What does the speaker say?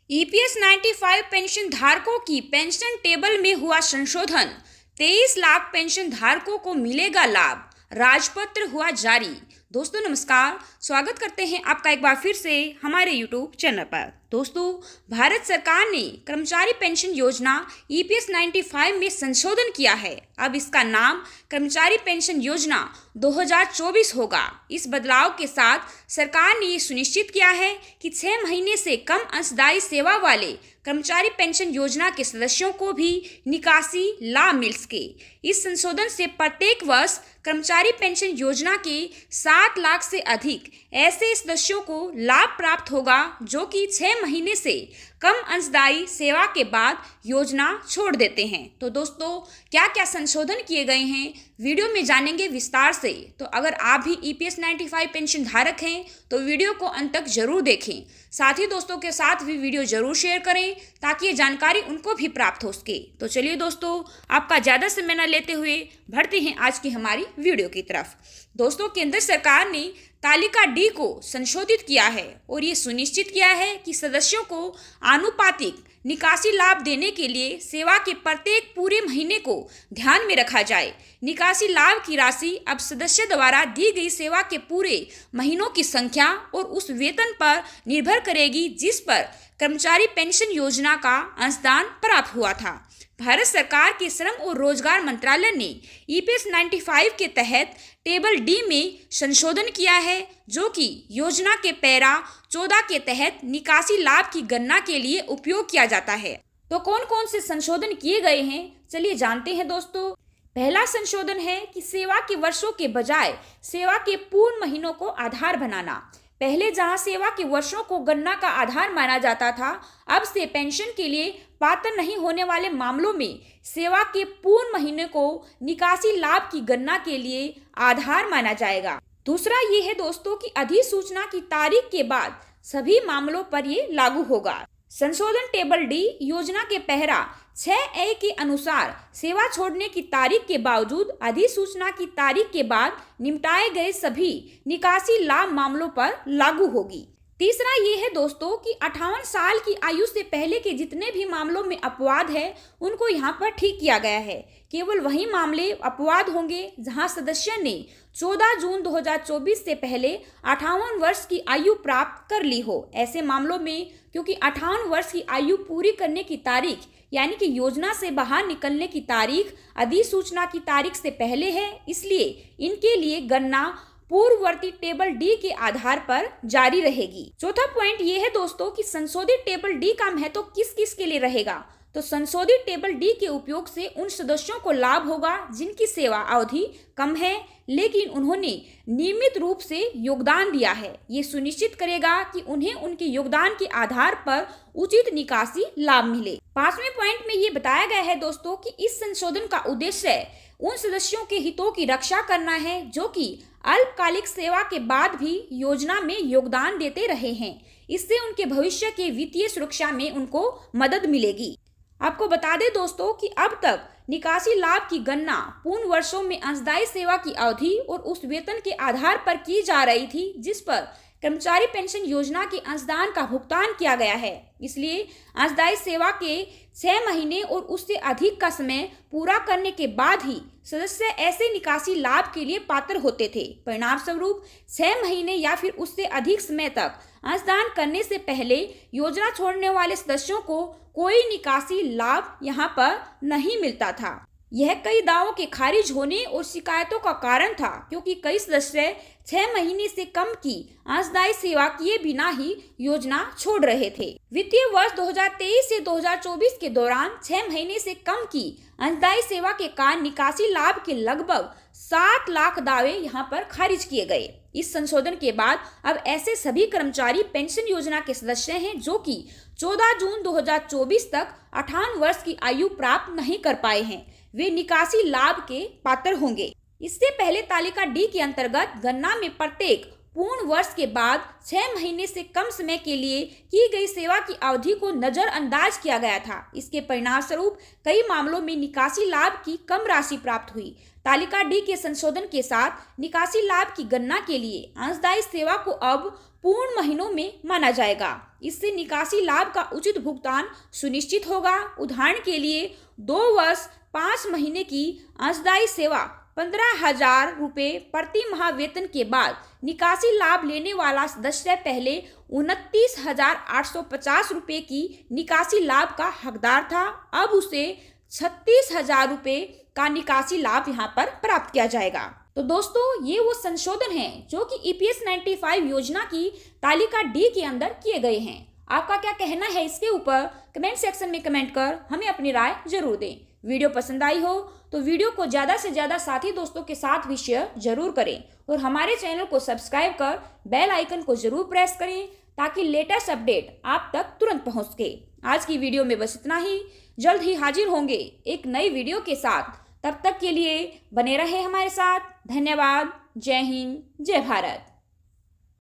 EPS 95 pension धारकों की pension table में हुआ संशोधन। 23 लाख पेंशन धारकों को मिलेगा लाभ, राजपत्र हुआ जारी। दोस्तों नमस्कार, स्वागत करते हैं आपका एक बार फिर से हमारे यूट्यूब चैनल पर। दोस्तों, भारत सरकार ने कर्मचारी पेंशन योजना ईपीएस 95 में संशोधन किया है। अब इसका नाम कर्मचारी पेंशन योजना 2024 होगा। इस बदलाव के साथ सरकार ने ये सुनिश्चित किया है कि 6 महीने से कम अंशदायी सेवा वाले कर्मचारी पेंशन योजना के सदस्यों को भी निकासी लाभ मिल सके। इस संशोधन से प्रत्येक वर्ष कर्मचारी पेंशन योजना के 7 लाख से अधिक ऐसे सदस्यों को लाभ प्राप्त होगा जो कि 6 महीने से कम अंशदायी सेवा के बाद योजना छोड़ देते हैं। तो दोस्तों, क्या क्या संशोधन किए गए हैं वीडियो में जानेंगे विस्तार से। तो अगर आप भी ईपीएस 95 पेंशन धारक हैं तो वीडियो को अंत तक जरूर देखें। साथ ही दोस्तों के साथ भी वीडियो जरूर शेयर करें ताकि ये जानकारी उनको भी प्राप्त हो सके। तो चलिए दोस्तों, आपका ज़्यादा समय न लेते हुए बढ़ते हैं आज की हमारी वीडियो की तरफ। दोस्तों, केंद्र सरकार ने तालिका डी को संशोधित किया है और ये सुनिश्चित किया है कि सदस्यों को आनुपातिक निकासी लाभ देने के लिए सेवा के प्रत्येक पूरे महीने को ध्यान में रखा जाए। निकासी लाभ की राशि अब सदस्य द्वारा दी गई सेवा के पूरे महीनों की संख्या और उस वेतन पर निर्भर करेगी जिस पर कर्मचारी पेंशन योजना का अंशदान प्राप्त हुआ था। भारत सरकार के श्रम और रोजगार मंत्रालय ने ईपीएस 95 के तहत टेबल डी में संशोधन किया है जो कि योजना के पैरा 14 के तहत निकासी लाभ की गणना के लिए उपयोग किया जाता है। तो कौन कौन से संशोधन किए गए हैं चलिए जानते हैं दोस्तों। पहला संशोधन है कि सेवा के वर्षों के बजाय सेवा के पूर्ण महीनों को आधार बनाना। पहले जहां सेवा के वर्षों को गणना का आधार माना जाता था, अब से पेंशन के लिए पात्र नहीं होने वाले मामलों में सेवा के पूर्ण महीने को निकासी लाभ की गणना के लिए आधार माना जाएगा। दूसरा ये है दोस्तों कि अधिसूचना की तारीख के बाद सभी मामलों पर ये लागू होगा। संशोधन टेबल डी योजना के पैरा 6A के अनुसार सेवा छोड़ने की तारीख के बावजूद अधिसूचना की तारीख के बाद निपटाए गए सभी निकासी लाभ मामलों पर लागू होगी। तीसरा ये है दोस्तों कि 58 साल की आयु से पहले के जितने भी मामलों में अपवाद है उनको यहाँ पर ठीक किया गया है। केवल वही मामले अपवाद होंगे जहां सदस्य ने 14 जून 2024 से पहले 58 वर्ष की आयु प्राप्त कर ली हो। ऐसे मामलों में क्योंकि 58 वर्ष की आयु पूरी करने की तारीख यानी कि योजना से बाहर निकलने की तारीख अधिसूचना की तारीख से पहले है, इसलिए इनके लिए गणना पूर्ववर्ती टेबल डी के आधार पर जारी रहेगी। चौथा पॉइंट ये है दोस्तों कि संशोधित टेबल डी का महत्व किस किस के लिए रहेगा। तो संशोधित टेबल डी के उपयोग से उन सदस्यों को लाभ होगा जिनकी सेवा अवधि कम है लेकिन उन्होंने नियमित रूप से योगदान दिया है। ये सुनिश्चित करेगा कि उन्हें उनके योगदान के आधार पर उचित निकासी लाभ मिले। 5वें पॉइंट में ये बताया गया है दोस्तों कि इस संशोधन का उद्देश्य उन सदस्यों के हितों की रक्षा करना है जो कि अल्पकालिक सेवा के बाद भी योजना में योगदान देते रहे हैं। इससे उनके भविष्य के वित्तीय सुरक्षा में उनको मदद मिलेगी। आपको बता दें दोस्तों कि अब तक निकासी लाभ की गणना पूर्ण वर्षों में अंशदायी सेवा की अवधि और उस वेतन के आधार पर की जा रही थी जिस पर कर्मचारी पेंशन योजना के अंशदान का भुगतान किया गया है। इसलिए अंशदायी सेवा के 6 महीने और उससे अधिक का समय पूरा करने के बाद ही सदस्य ऐसे निकासी लाभ के लिए पात्र होते थे। परिणाम स्वरूप 6 महीने या फिर उससे अधिक समय तक अंशदान करने से पहले योजना छोड़ने वाले सदस्यों को कोई निकासी लाभ यहाँ पर नहीं मिलता था। यह कई दावों के खारिज होने और शिकायतों का कारण था क्योंकि कई सदस्य 6 महीने से कम की अंशदायी सेवा किए बिना ही योजना छोड़ रहे थे। वित्तीय वर्ष 2023 से 2024 के दौरान 6 महीने से कम की अंशदायी सेवा के कारण निकासी लाभ के लगभग 7 लाख दावे यहाँ पर खारिज किए गए। इस संशोधन के बाद अब ऐसे सभी कर्मचारी पेंशन योजना के सदस्य हैं जो कि 14 जून 2024 तक 58 वर्ष की आयु प्राप्त नहीं कर पाए हैं, वे निकासी लाभ के पात्र होंगे। इससे पहले तालिका डी के अंतर्गत गणना में प्रत्येक पूर्ण वर्ष के बाद 6 महीने से कम समय के लिए की गई सेवा की अवधि को नजरअंदाज किया गया था। इसके परिणामस्वरूप कई मामलों में निकासी लाभ की कम राशि प्राप्त हुई। तालिका डी के संशोधन के साथ निकासी लाभ की गणना के लिए अंशदायी सेवा को अब पूर्ण महीनों में माना जाएगा। इससे निकासी लाभ का उचित भुगतान सुनिश्चित होगा। उदाहरण के लिए 2 वर्ष 5 महीने की अंशदायी सेवा 15,000 रुपये प्रति माह वेतन के बाद निकासी लाभ लेने वाला सदस्य पहले 29,850 रुपये की निकासी लाभ का हकदार था। अब उसे 36,000 रुपये का निकासी लाभ यहाँ पर प्राप्त किया जाएगा। तो दोस्तों, ये वो संशोधन हैं जो कि EPS 95 योजना की तालिका डी के अंदर किए गए हैं। आपका क्या कहना है इसके ऊपर कमेंट सेक्शन में कमेंट कर हमें अपनी राय जरूर दें। वीडियो पसंद आई हो तो वीडियो को ज़्यादा से ज़्यादा साथी दोस्तों के साथ भी शेयर जरूर करें और हमारे चैनल को सब्सक्राइब कर बेल आइकन को जरूर प्रेस करें ताकि लेटेस्ट अपडेट आप तक तुरंत पहुंच सके। आज की वीडियो में बस इतना ही। जल्द ही हाजिर होंगे एक नई वीडियो के साथ। तब तक के लिए बने रहे हमारे साथ। धन्यवाद। जय हिंद, जय भारत।